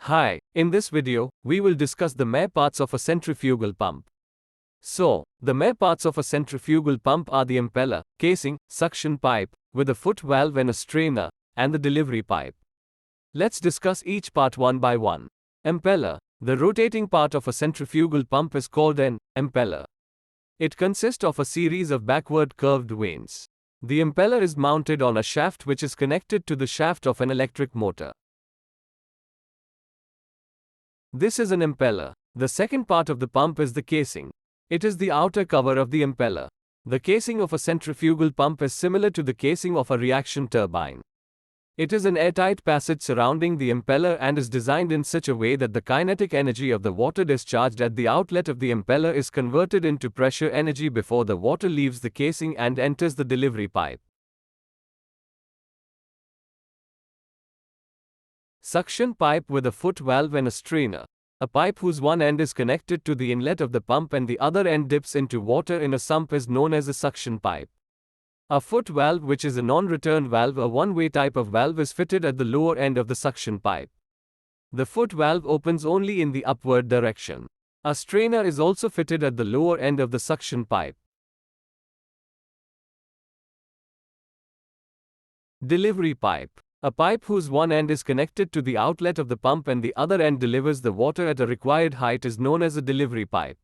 Hi, in this video, we will discuss the main parts of a centrifugal pump. So, the main parts of a centrifugal pump are the impeller, casing, suction pipe, with a foot valve and a strainer, and the delivery pipe. Let's discuss each part one by one. Impeller. The rotating part of a centrifugal pump is called an impeller. It consists of a series of backward curved vanes. The impeller is mounted on a shaft which is connected to the shaft of an electric motor. This is an impeller. The second part of the pump is the casing. It is the outer cover of the impeller. The casing of a centrifugal pump is similar to the casing of a reaction turbine. It is an airtight passage surrounding the impeller and is designed in such a way that the kinetic energy of the water discharged at the outlet of the impeller is converted into pressure energy before the water leaves the casing and enters the delivery pipe. Suction pipe with a foot valve and a strainer. A pipe whose one end is connected to the inlet of the pump and the other end dips into water in a sump is known as a suction pipe. A foot valve, which is a non-return valve, a one-way type of valve, is fitted at the lower end of the suction pipe. The foot valve opens only in the upward direction. A strainer is also fitted at the lower end of the suction pipe. Delivery pipe. A pipe whose one end is connected to the outlet of the pump and the other end delivers the water at a required height is known as a delivery pipe.